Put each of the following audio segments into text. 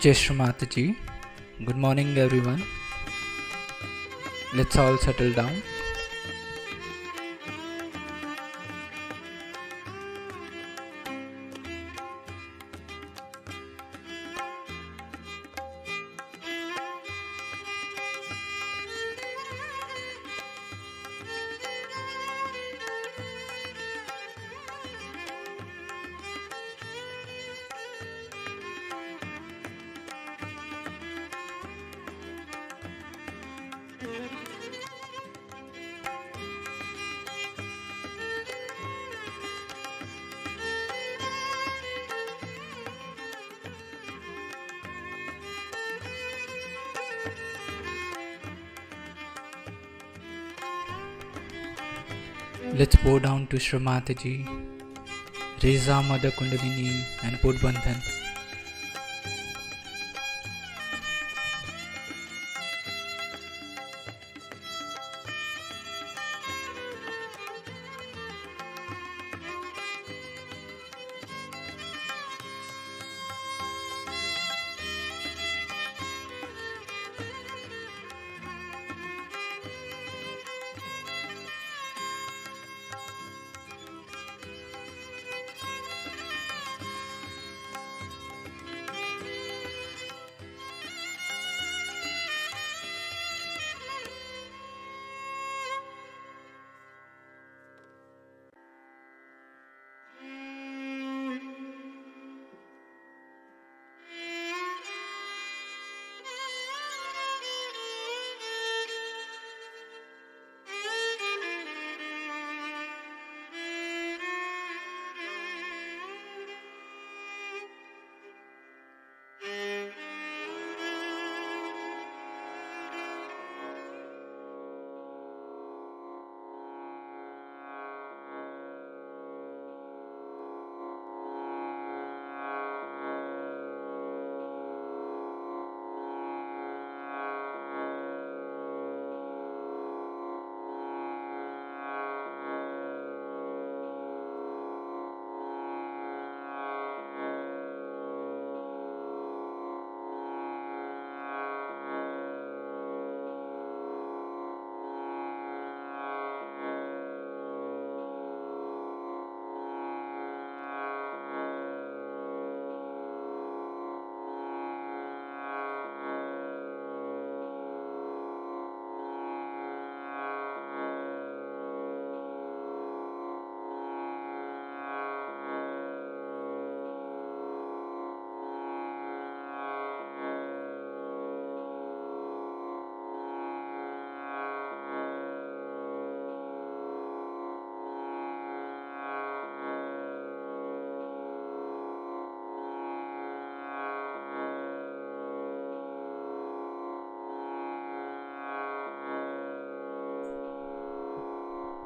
Jai Shri Mataji. Good morning, everyone. Let's all settle down. Let's bow down to Shri Mataji, raise our Mother Kundalini and put Bandhan.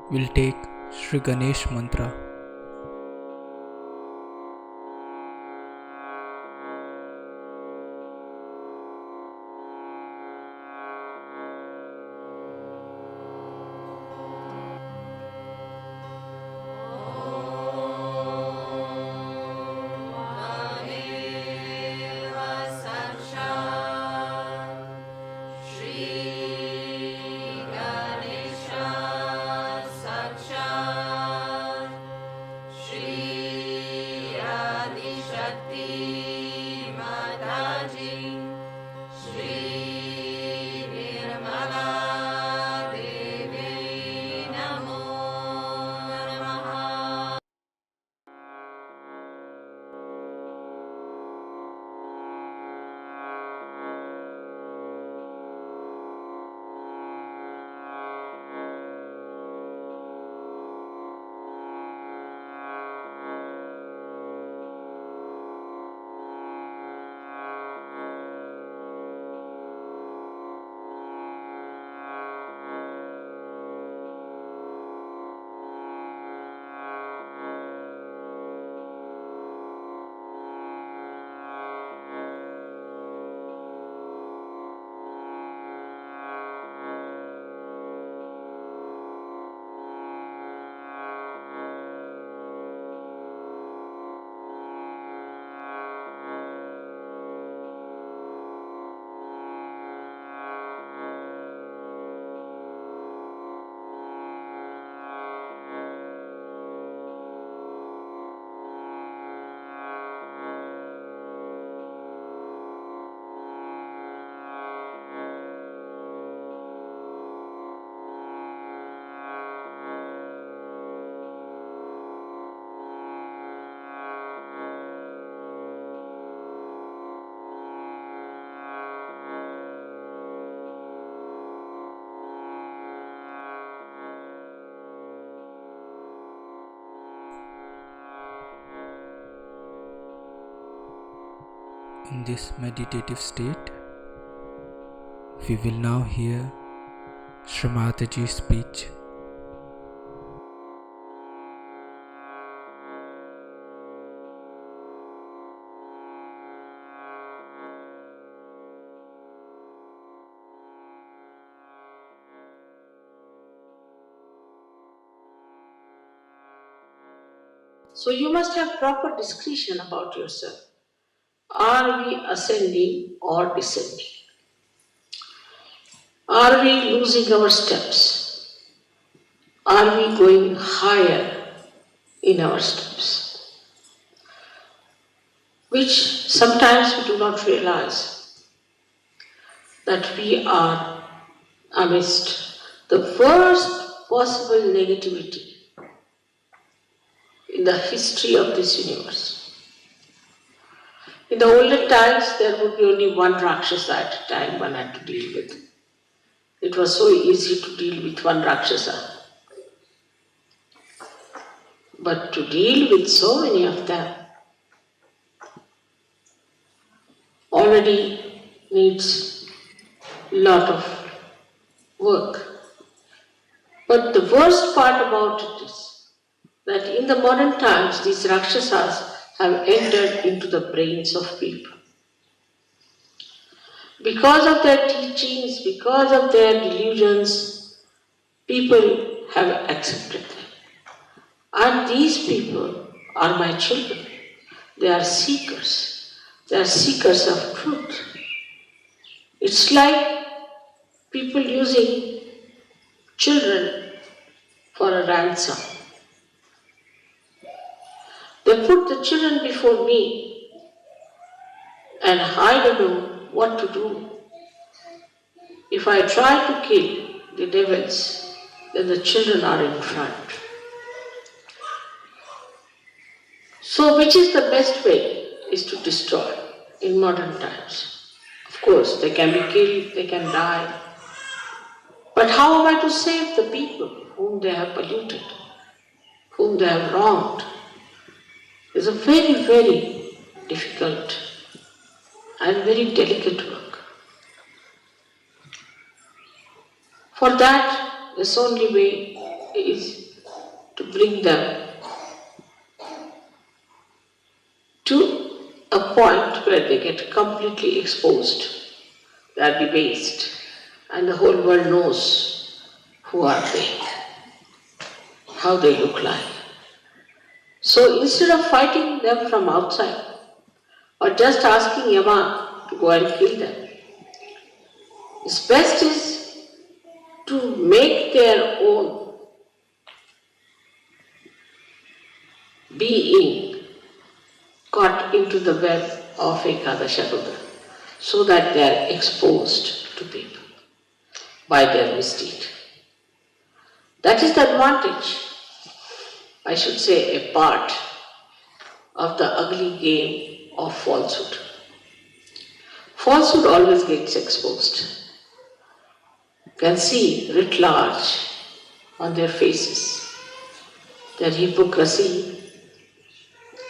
We'll take Shri Ganesh Mantra. In this meditative state, we will now hear Shri Mataji's speech. So you must have proper discretion about yourself. Are we ascending or descending? Are we losing our steps? Are we going higher in our steps? Which sometimes we do not realize that we are amidst the worst possible negativity in the history of this universe. In the olden times, there would be only one Rakshasa at a time one had to deal with. It was so easy to deal with one Rakshasa. But to deal with so many of them already needs a lot of work. But the worst part about it is that in the modern times, these Rakshasas have entered into the brains of people. Because of their teachings, because of their delusions, people have accepted them. And these people are my children. They are seekers. They are seekers of truth. It's like people using children for a ransom. They put the children before me and I don't know what to do. If I try to kill the devils, then the children are in front. So which is the best way is to destroy in modern times. Of course, they can be killed, they can die. But how am I to save the people whom they have polluted, whom they have wronged? It's a very, very difficult and very delicate work. For that, this only way is to bring them to a point where they get completely exposed, they are debased, and the whole world knows who are they, how they look like. So instead of fighting them from outside, or just asking Yama to go and kill them, its best is to make their own being caught into the web of Ekadasha Rudra, so that they are exposed to people by their misdeed. That is the advantage, I should say, a part of the ugly game of falsehood. Falsehood always gets exposed. You can see writ large on their faces, their hypocrisy,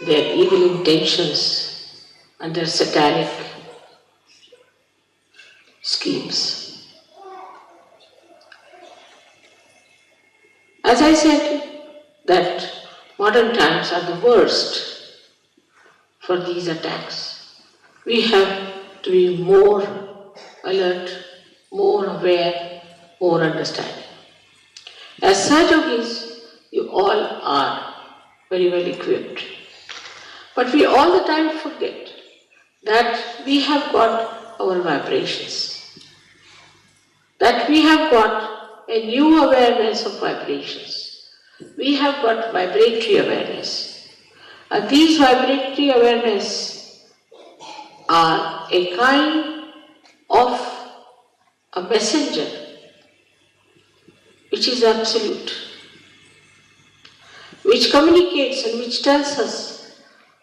their evil intentions, and their satanic schemes. As I said, that modern times are the worst for these attacks. We have to be more alert, more aware, more understanding. As Sahajas, you all are very well equipped. But we all the time forget that we have got our vibrations, that we have got a new awareness of vibrations. We have got vibratory awareness. And these vibratory awareness are a kind of a messenger which is absolute, which communicates and which tells us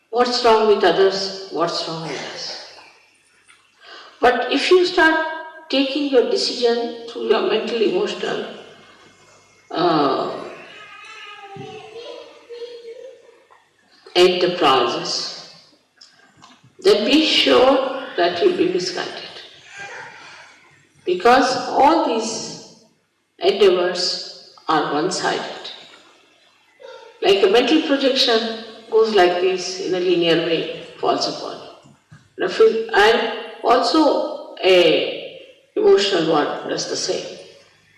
what's wrong with others, what's wrong with us. But if you start taking your decision through your mental, emotional enterprises, then be sure that you'll be misguided. Because all these endeavors are one-sided. Like a mental projection goes like this in a linear way, falls upon you. And also a emotional one does the same.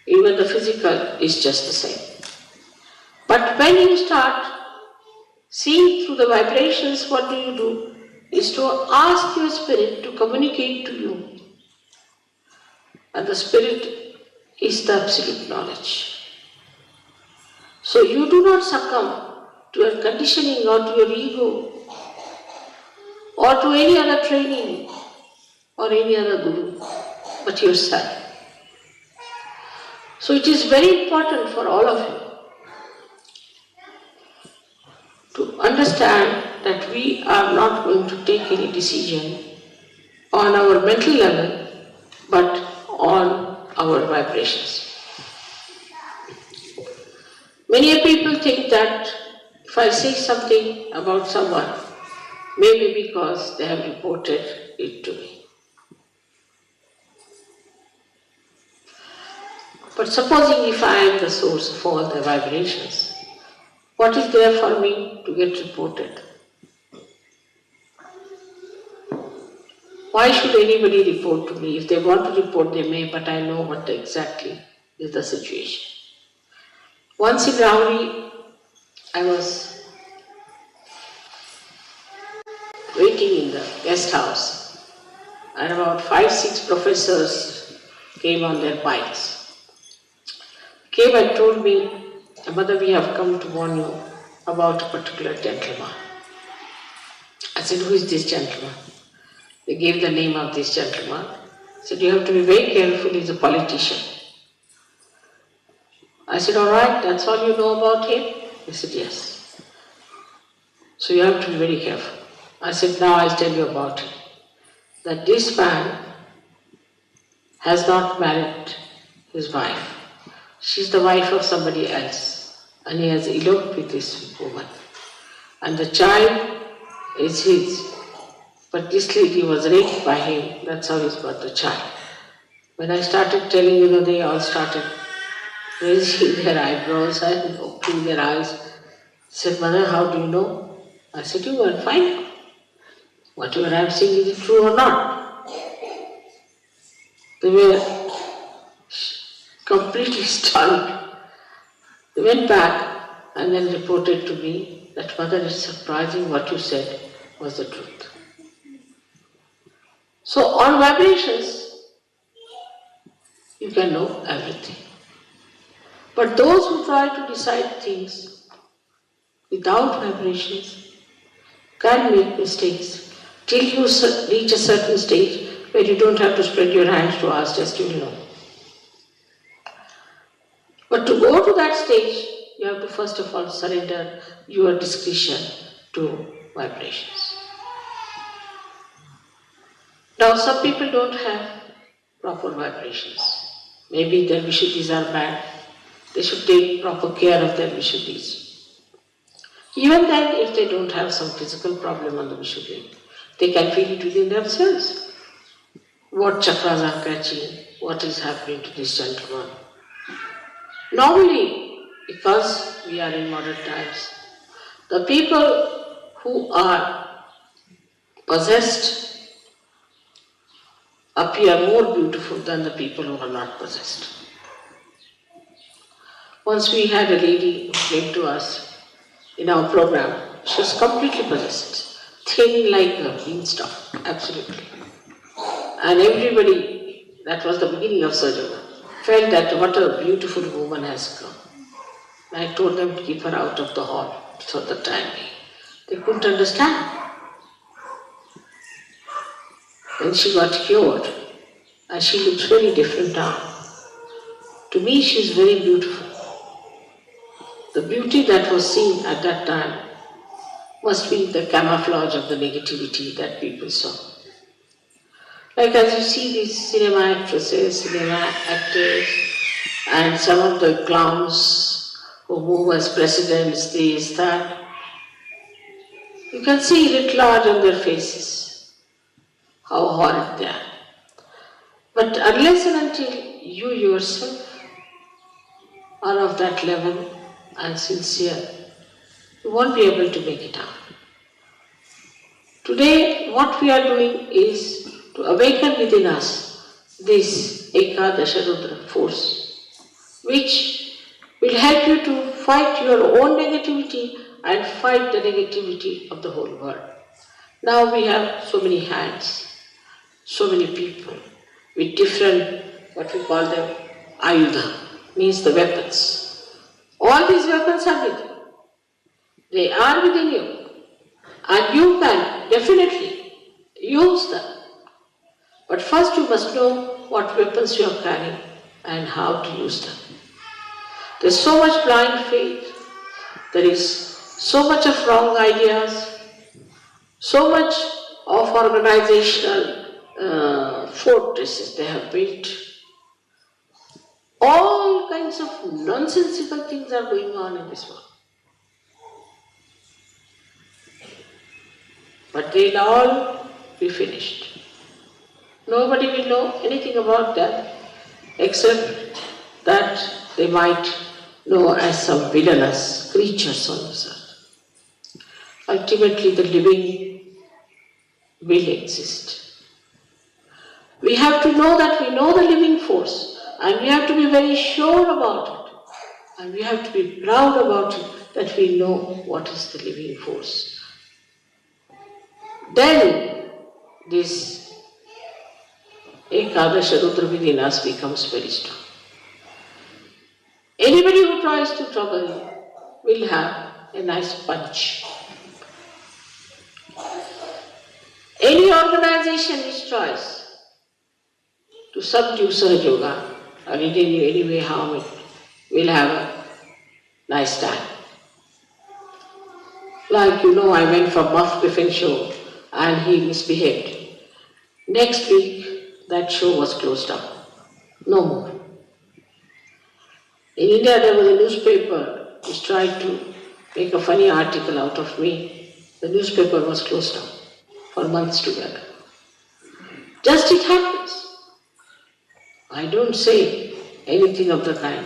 Even the physical is just the same. But when you start seeing through the vibrations, what do? Is to ask your spirit to communicate to you. And the spirit is the absolute knowledge. So you do not succumb to your conditioning or to your ego or to any other training or any other guru, but yourself. So it is very important for all of you to understand that we are not going to take any decision on our mental level, but on our vibrations. Many people think that if I say something about someone, maybe because they have reported it to me. But supposing if I am the source of all the vibrations, what is there for me to get reported? Why should anybody report to me? If they want to report, they may, but I know what exactly is the situation. Once in Rauri, I was waiting in the guest house, and about 5-6 professors came on their bikes. Came and told me, "Mother, we have come to warn you about a particular gentleman." I said, "Who is this gentleman?" They gave the name of this gentleman. I said, "You have to be very careful, he's a politician." I said, "All right, that's all you know about him?" He said, "Yes." "So you have to be very careful." I said, "Now I'll tell you about him. That this man has not married his wife. She's the wife of somebody else, and he has eloped with this woman. And the child is his. But this lady was raped by him, that's how he's got the child." When I started telling, they all started raising their eyebrows and opening their eyes. They said, "Mother, how do you know?" I said, "You go and find out. Whatever I'm saying, is it true or not?" They were completely stunned. They went back and then reported to me that, "Mother, it's surprising what you said was the truth." So on vibrations, you can know everything. But those who try to decide things without vibrations can make mistakes till you reach a certain stage where you don't have to spread your hands to ask, just you know. But to go to that stage, you have to first of all surrender your discretion to vibrations. Now some people don't have proper vibrations. Maybe their Vishuddhis are bad. They should take proper care of their Vishuddhis. Even then, if they don't have some physical problem on the Vishuddhi, they can feel it within themselves. What chakras are catching, what is happening to this gentleman. Normally, because we are in modern times, the people who are possessed appear more beautiful than the people who are not possessed. Once we had a lady who came to us in our program. She was completely possessed, thin like a beanstalk, absolutely. And everybody, that was the beginning of surgery, felt that what a beautiful woman has come. I told them to keep her out of the hall for the time being. They couldn't understand. Then she got cured, and she looks very different now. To me, she is very beautiful. The beauty that was seen at that time must be the camouflage of the negativity that people saw. Like as you see these cinema actresses, cinema actors, and some of the clowns who move as presidents, this, that, you can see it large on their faces. how horrid they are. But unless and until you yourself are of that level and sincere, you won't be able to make it out. Today, what we are doing is to awaken within us this Ekadasha Rudra force, which will help you to fight your own negativity and fight the negativity of the whole world. Now we have so many hands, so many people with different, what we call them, ayudha, means the weapons. All these weapons are with you. They are within you. And you can definitely use them. But first you must know what weapons you are carrying and how to use them. There is so much blind faith, there is so much of wrong ideas, so much of organizational fortresses they have built. All kinds of nonsensical things are going on in this world. But they'll all be finished. Nobody will know anything about them except that they might know as some villainous creatures on this earth. Ultimately, the living will exist. We have to know that we know the living force, and we have to be very sure about it. And we have to be proud about it, that we know what is the living force. Then this Ekadasha Rudra within us becomes very strong. Anybody who tries to trouble you will have a nice punch. Any organization which tries to subdue Sahaja Yoga or in any way harm it will have a nice time. Like I went for Muff Griffin show and he misbehaved. Next week, that show was closed down. No more. In India, there was a newspaper which tried to make a funny article out of me. The newspaper was closed down for months together. Just it happens. I don't say anything of the kind.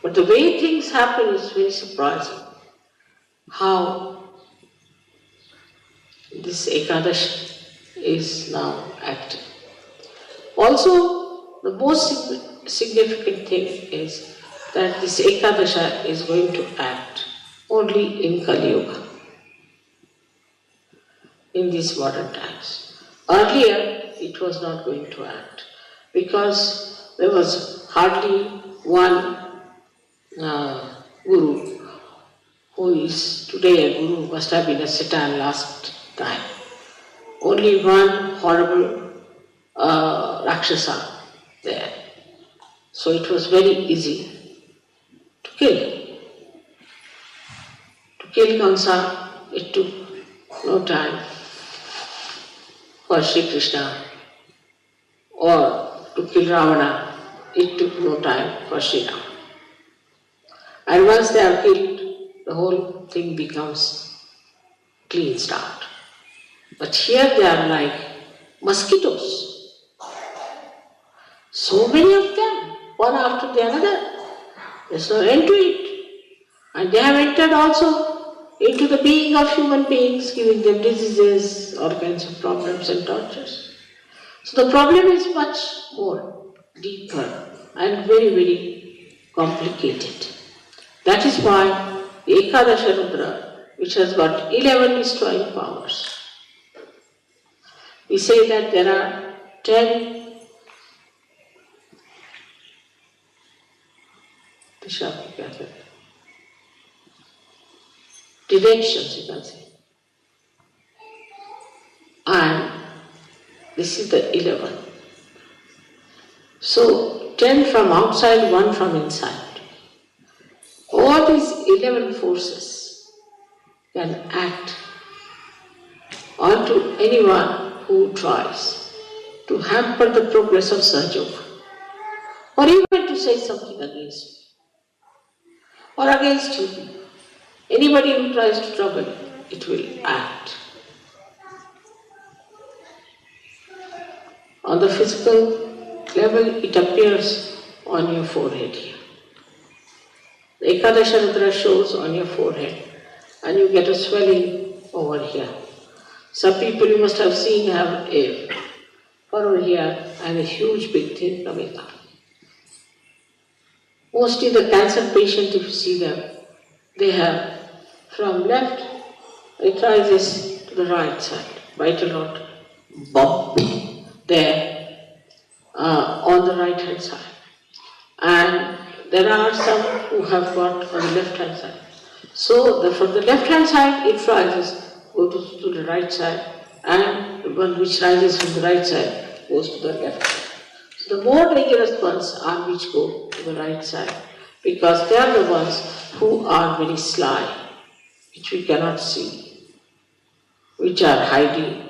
But the way things happen is very surprising. How this Ekadash is now active. Also, the most significant thing is that this Ekadasha is going to act only in Kali Yuga, in these modern times. Earlier, it was not going to act because there was hardly one guru who is today a guru, must have been a Satan last time. Only one horrible Rakshasa there. So it was very easy to kill. To kill Kamsa, it took no time for Sri Krishna, or to kill Ravana, it took no time for Sri Rama. And once they are killed, the whole thing becomes clean start. But here they are like mosquitoes. So many of them, one after the other. There's no end to it. And they have entered also into the being of human beings, giving them diseases, all kinds of problems and tortures. So the problem is much more deeper and very, very complicated. That is why the Ekadasha Rudra, which has got 11 destroying powers, we say that there are 10 directions, you can say. And this is the 11. So 10 from outside, 1 from inside. All these 11 forces can act onto anyone who tries to hamper the progress of Sahaja Yoga, or even to say something against me, or against you. Anybody who tries to trouble you, it will act. On the physical level, it appears on your forehead here. The Ekadasha Rudra shows on your forehead and you get a swelling over here. Some people you must have seen have a furrow here and a huge big thing coming up. Mostly the cancer patient, if you see them, they have from left, it rises to the right side, vital load bump there on the right hand side. And there are some who have got on the left hand side. So from the left hand side it rises, goes to the right side, and the one which rises from the right side goes to the left side. So the more dangerous ones are which go to the right side, because they are the ones who are very sly, which we cannot see, which are hiding,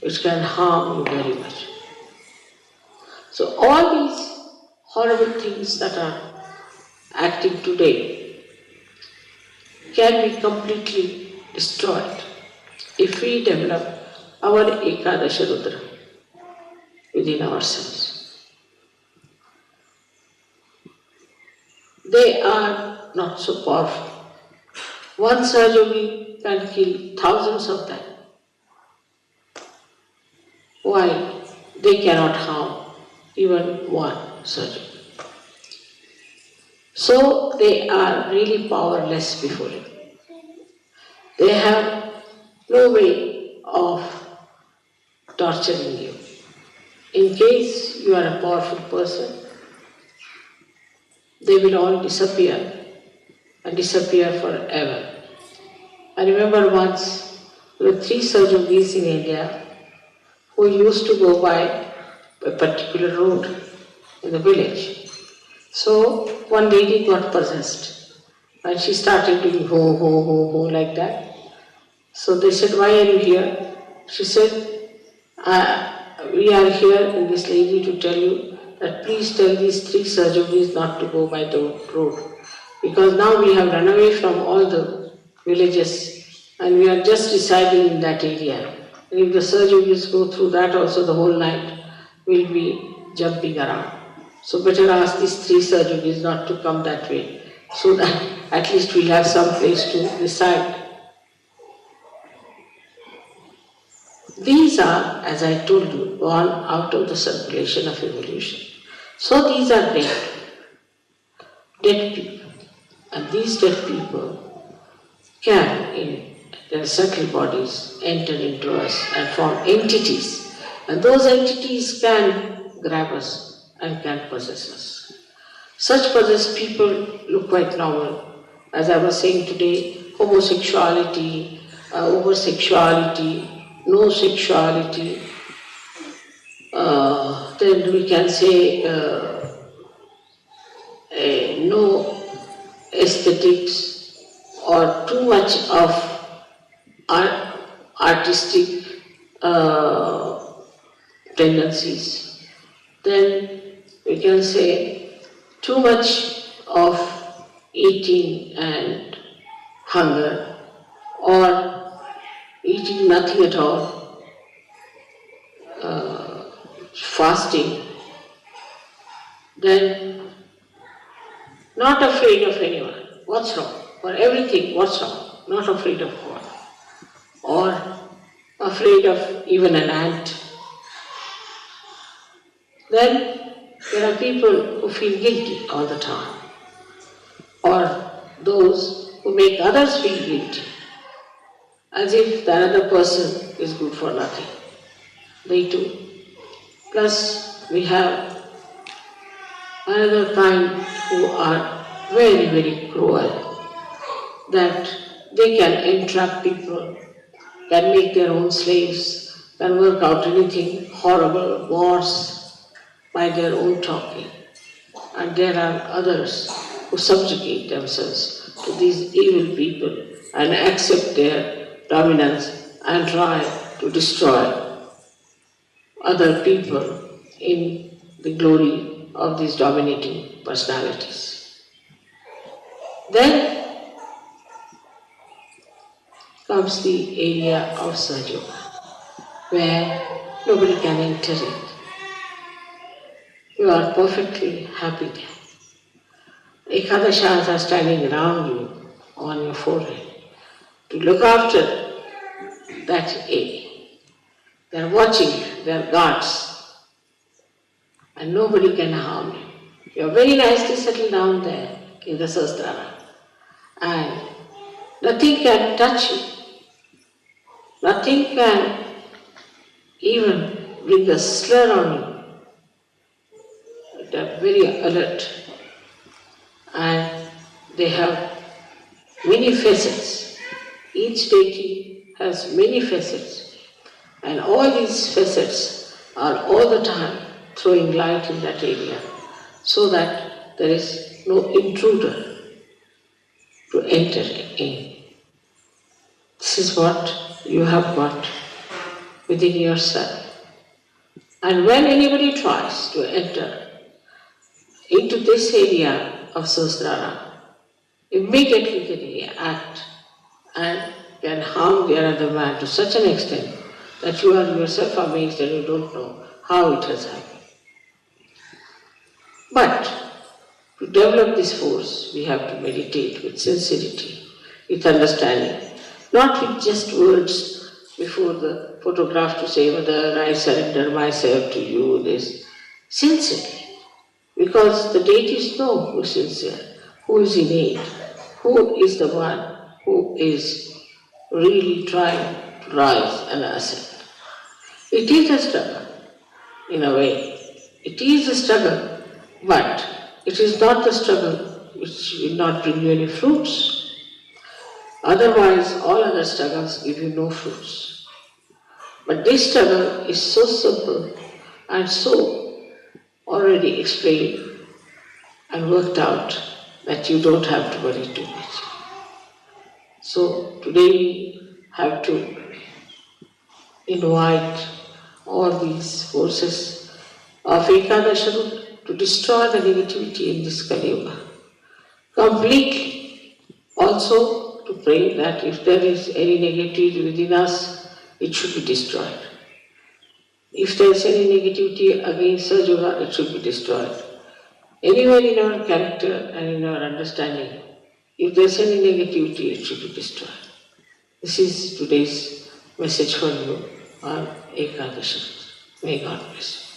which can harm you very much. So all these horrible things that are acting today can be completely destroyed if we develop our Ekadasha Rudra within ourselves. They are not so powerful. One Sahaja can kill thousands of them. Why? They cannot harm even one surgeon. So they are really powerless before him. They have no way of torturing you. In case you are a powerful person, they will all disappear and disappear forever. I remember once there were 3 surgeries in India who used to go by a particular road in the village. So one lady got possessed and she started doing ho, ho, ho, ho like that. So they said, why are you here? She said, we are here in this lady to tell you that please tell these 3 surgeries not to go by the road. Because now we have run away from all the villages and we are just residing in that area. And if the surgeries go through that also the whole night, we'll be jumping around. So better ask these 3 surgeries not to come that way, so that at least we'll have some place to reside. These are, as I told you, gone out of the circulation of evolution. So these are dead people. And these dead people can, in their subtle bodies, enter into us and form entities. And those entities can grab us and can possess us. Such possessed people look quite normal. As I was saying today, homosexuality, over-sexuality, no sexuality, then we can say no aesthetics or too much of artistic tendencies. Then we can say too much of eating and hunger, or eating nothing at all, fasting, then not afraid of anyone. What's wrong? For everything, what's wrong? Not afraid of God. Or afraid of even an ant. Then there are people who feel guilty all the time. Or those who make others feel guilty, as if the other person is good for nothing. They too. Plus we have another kind who are very, very cruel, that they can entrap people, can make their own slaves, can work out anything horrible, wars by their own talking. And there are others who subjugate themselves to these evil people and accept their dominance and try to destroy other people in the glory of these dominating personalities. Then comes the area of Sahaja Yoga, where nobody can enter it. You are perfectly happy there. Ekadashas are standing around you on your forehead to look after that A. They are watching you, they are guards, and nobody can harm you. You are very nicely settled down there in the Sahasrara, and nothing can touch you. Nothing can even bring a slur on you. They are very alert, and they have many facets. Each deity has many facets, and all these facets are all the time throwing light in that area so that there is no intruder to enter in. This is what you have got within yourself. And when anybody tries to enter into this area of Sahasrara, immediately they act and can harm the other man to such an extent that you are yourself amazed and you don't know how it has happened. But to develop this force, we have to meditate with sincerity, with understanding, not with just words before the photograph to say, Mother, I surrender myself to you, this. Sincerely. Because the deities know who is sincere, who is innate, who is the one who is really trying to rise and ascend. It is a struggle, in a way. It is a struggle, but it is not the struggle which will not bring you any fruits. Otherwise, all other struggles give you no fruits. But this struggle is so simple and so already explained and worked out that you don't have to worry too much. So today we have to invite all these forces of Ekadasha to destroy the negativity in this Kali Yuga completely. Also to pray that if there is any negativity within us, it should be destroyed. If there is any negativity against Sahaja, it should be destroyed. Anywhere in our character and in our understanding, if there is any negativity, it should be destroyed. This is today's message for you on Ekadasha. May God bless you.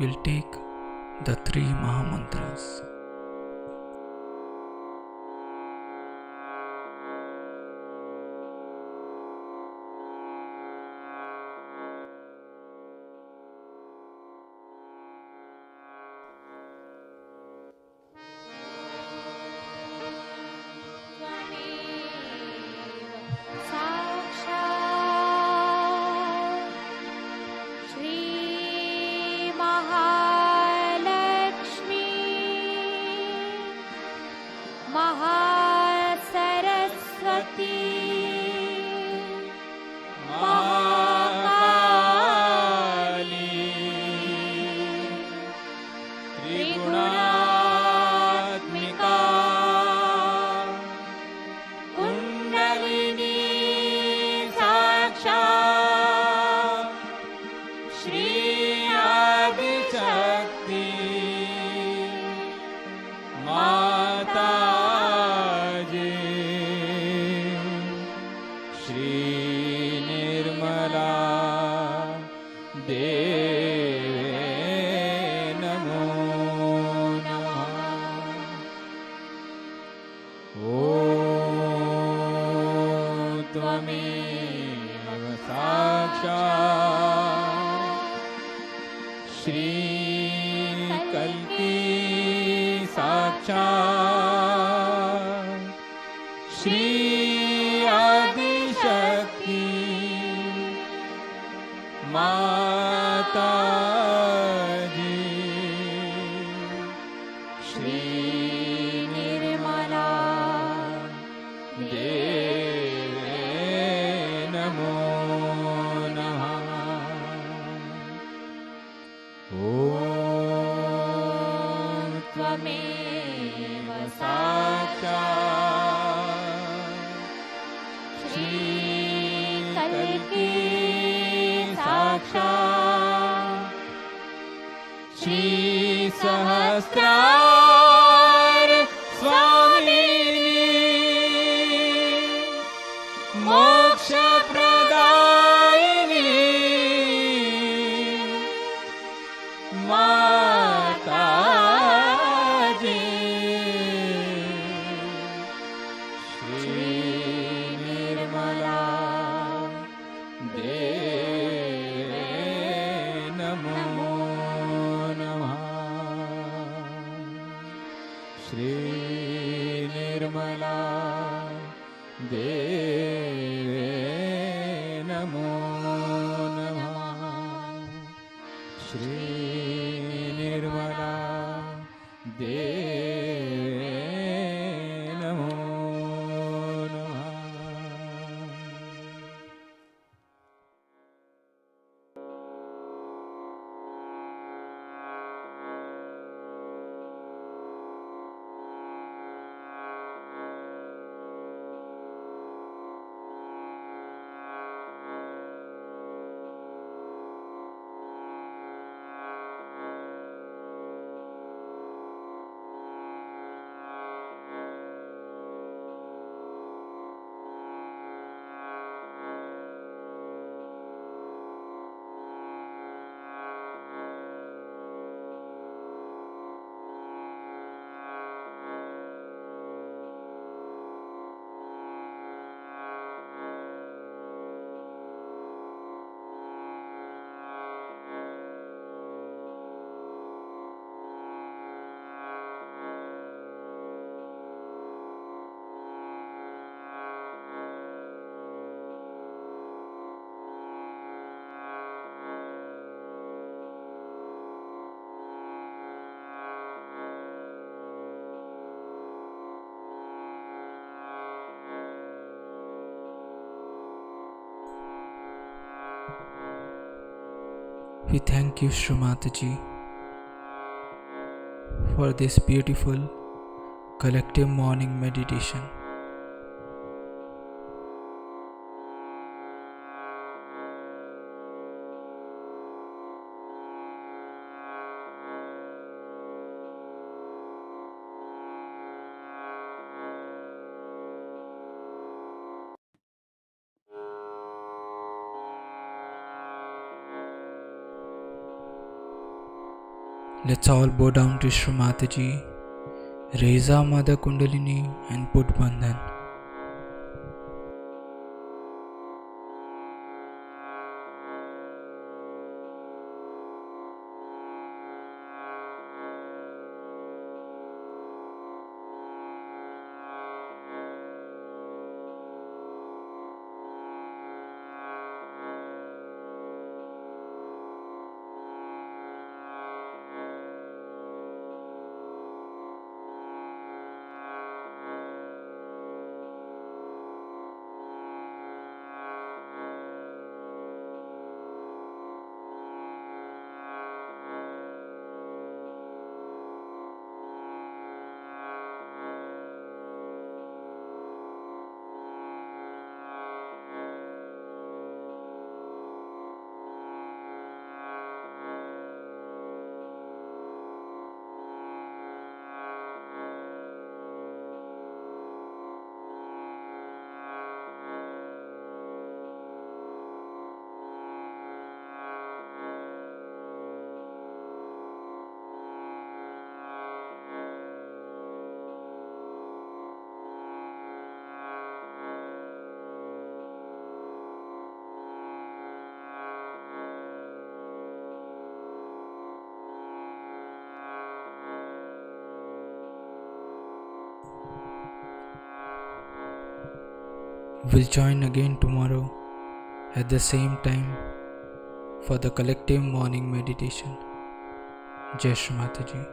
we'll take the three Mahamantras. We thank you, Srimataji, for this beautiful collective morning meditation. Let's all bow down to Shri Mataji, raise our Mother Kundalini and put Bandhan. We'll join again tomorrow at the same time for the collective morning meditation. Jai Shri Mataji.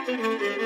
Thank you.